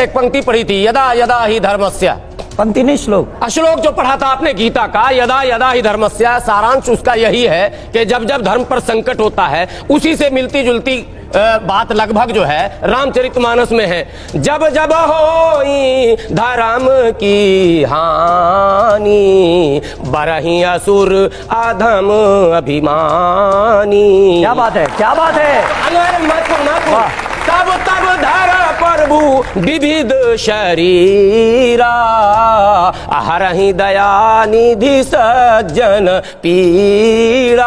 एक पंक्ति पढ़ी थी, यदा यदा ही धर्मस्य। पंक्ति नहीं, श्लोक। श्लोक जो पढ़ा था आपने गीता का, यदा यदा ही धर्मस्य, सारांश उसका यही है कि जब जब धर्म पर संकट होता है, उसी से मिलती जुलती बात लगभग जो है रामचरितमानस में है। जब जब होई धर्म की हानि, बरही असुर अधम अभिमानी। क्या बात है, क्या बात है। तब तब धर प्रभु विविध शरीरा, हरहि दया निधि सज्जन पीड़ा।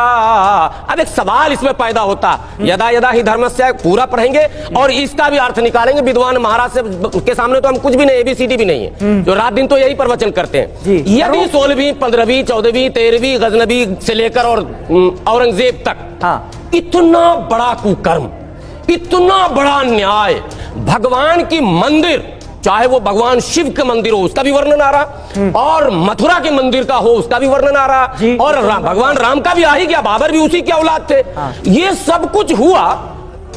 अब एक सवाल इसमें पैदा होता, यदा यदा ही धर्मस्य पूरा पढ़ेंगे और इसका भी अर्थ निकालेंगे। विद्वान महाराज से के सामने तो हम कुछ भी नहीं, ABCD भी नहीं है, जो रात दिन तो यही प्रवचन करते हैं। यदि 16वीं 15वीं 14वीं 13वीं गजनबी से लेकर और औरंगजेब तक इतना बड़ा कुकर्म, इतना बड़ा न्याय, भगवान की मंदिर, चाहे वो भगवान शिव के मंदिर हो उसका भी वर्णन आ रहा, और मथुरा के मंदिर का हो उसका भी वर्णन आ रहा, और भगवान राम का भी आ ही गया, बाबर भी उसी के औलाद थे। ये सब कुछ हुआ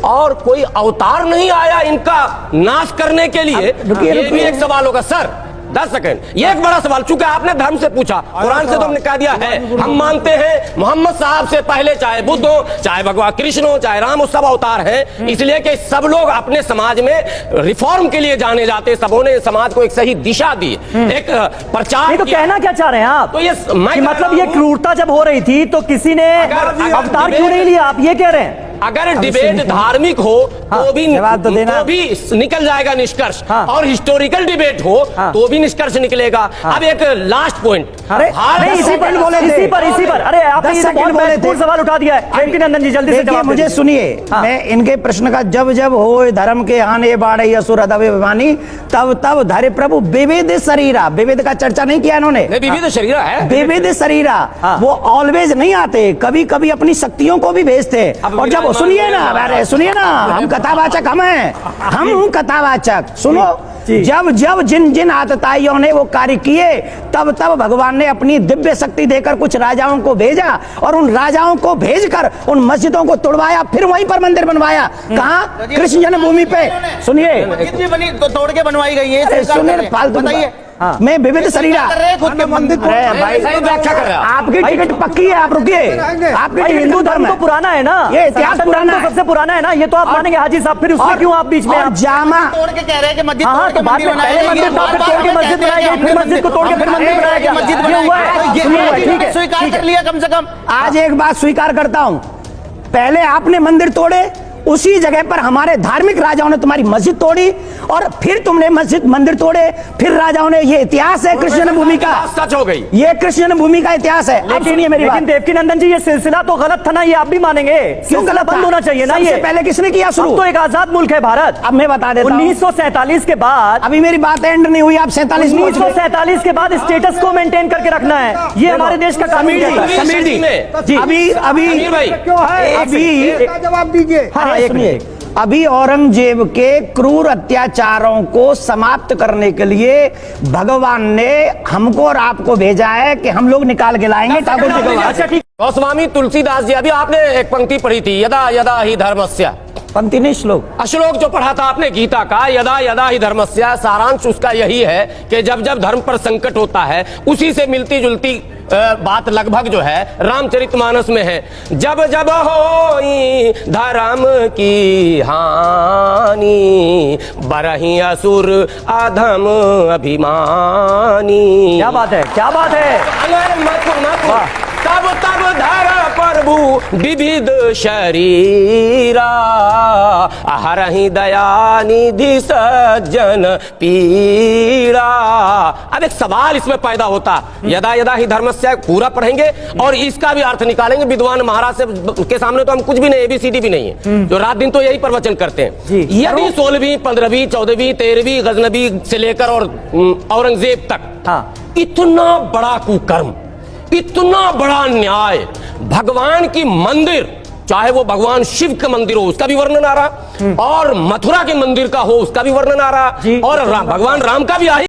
और कोई अवतार नहीं आया इनका नाश करने के लिए। ये भी एक सवाल होगा सर। 10 सेकंड, ये एक बड़ा सवाल, चूंकि आपने धर्म से पूछा, कुरान से तो हमने कह दिया है, हम मानते हैं मोहम्मद साहब से पहले चाहे बुद्ध हो, चाहे भगवान कृष्ण हो, चाहे राम हो, सब अवतार हैं। इसलिए कि सब लोग अपने समाज में रिफॉर्म के लिए जाने जाते, सबों ने समाज को एक सही दिशा दी, एक प्रचार। तो कहना क्या चाह रहे हैं आप? तो ये मतलब ये क्रूरता जब हो रही थी तो किसी ने अवतार क्यों नहीं लिया, आप ये कह रहे हैं? अगर डिबेट धार्मिक हो तो भी निकल जाएगा निष्कर्ष, और हिस्टोरिकल डिबेट हो तो भी निष्कर्ष निकलेगा। अब एक लास्ट पॉइंट, इसी पर अरे आपने बहुत महत्वपूर्ण सवाल उठा दिया है। नंदन जी जल्दी से जवाब मुझे सुनिए। मैं इनके प्रश्न का, जब जब हो धर्म के आने बाढ़ असुर अभिमानी, तब तब धरे प्रभु विविध शरीरा। विविध का चर्चा नहीं किया इन्होंने, विविध शरीरा है, विविध शरीरा। वो ऑलवेज नहीं आते, कभी कभी अपनी शक्तियों को भी भेजते। और जब सुनिए ना, अरे सुनिए ना, हम कथावाचक, हम कथावाचक, सुनो। जब जब जिन जिन आतताइयों ने वो कार्य किए, तब तब भगवान ने अपनी दिव्य शक्ति देकर कुछ राजाओं को भेजा, और उन राजाओं को भेजकर उन मस्जिदों को तोड़वाया, फिर वहीं पर मंदिर बनवाया। कहाँ? कृष्ण जन्मभूमि पे। सुनिए, मस्जिद भी बनी तो तोड़ के बनवाई गई है। सुनिए, फालतू बताइए। मैं विविध शरीरा खुद के मंदिर व्याख्या कर रहे हैं। आपकी टिकट पक्की है, आप रुकिए। आपकी हिंदू धर्म तो पुराना है ना, ये इतिहास पुराना है, सबसे पुराना है ना, ये तो आप मानेंगे हाजी साहब। फिर उसमें क्यों आप बीच में जामा तोड़ के कह रहे हैं कि मस्जिद तो बाद में पहले मंदिर था, फिर तोड़ के मस्जिद बनाई गई, फिर मस्जिद को तोड़ के फिर मंदिर बनाया गया। मस्जिद ठीक है, स्वीकार कर लिया कम से कम। आज एक बात स्वीकार करता हूं, पहले आपने मंदिर तोड़े, उसी जगह पर हमारे धार्मिक राजाओं ने तुम्हारी मस्जिद तोड़ी, और फिर तुमने मंदिर तोड़े, फिर राजाओं ने। ये इतिहास है कृष्ण जन्मभूमि का, सच हो गई। ये कृष्ण जन्मभूमि का इतिहास है। अब सुनिए मेरी बात। देवकी नंदन जी, ये सिलसिला तो गलत था ना, ये आप भी मानेंगे? क्यों गलत? बंद होना चाहिए ना। ये पहले किसने किया शुरू? तो एक आजाद मुल्क है भारत। अब मैं बता देता हूं, 1947 के बाद, अभी मेरी बात एंड नहीं हुई, आप 1947 के बाद स्टेटस को मेंटेन करके रखना है, ये हमारे देश का कानून है। समीर जी, अभी जवाब दीजिए। हाँ, एक मिनट। अभी औरंगजेब के क्रूर अत्याचारों को समाप्त करने के लिए भगवान ने हमको और आपको भेजा है कि हम लोग निकाल के लाएंगे ठाकुर जी को। अच्छा ठीक। गोस्वामी तुलसीदास जी, अभी आपने एक पंक्ति पढ़ी थी, यदा यदा ही धर्मस्य। पंक्ति नहीं, श्लोक। श्लोक जो पढ़ा था आपने गीता का, यदा यदा ही धर्मस्य, सारांश उसका यही है कि जब जब धर्म पर संकट होता है, उसी से मिलती जुलती बात लगभग जो है रामचरितमानस में है। जब जब होई धर्म की हानि, बरही असुर अधम अभिमानी। क्या बात है, क्या बात है। तब तब धर प्रभु विविध शरीरा, हरहि दया निधि सज्जन पीड़ा। अब एक सवाल इसमें पैदा होता, यदा यदा ही धर्मस्य पूरा पढ़ेंगे और इसका भी अर्थ निकालेंगे। विद्वान महाराज से के सामने तो हम कुछ भी नहीं, ABCD भी नहीं है, जो रात दिन तो यही प्रवचन करते हैं। यदि 16वीं 15वीं 14वीं 13वीं गजनबी से लेकर और औरंगजेब तक इतना बड़ा कुकर्म, इतना बड़ा न्याय, भगवान की मंदिर, चाहे वो भगवान शिव के मंदिर हो उसका भी वर्णन आ रहा, और मथुरा के मंदिर का हो उसका भी वर्णन आ रहा, और भगवान राम का भी आ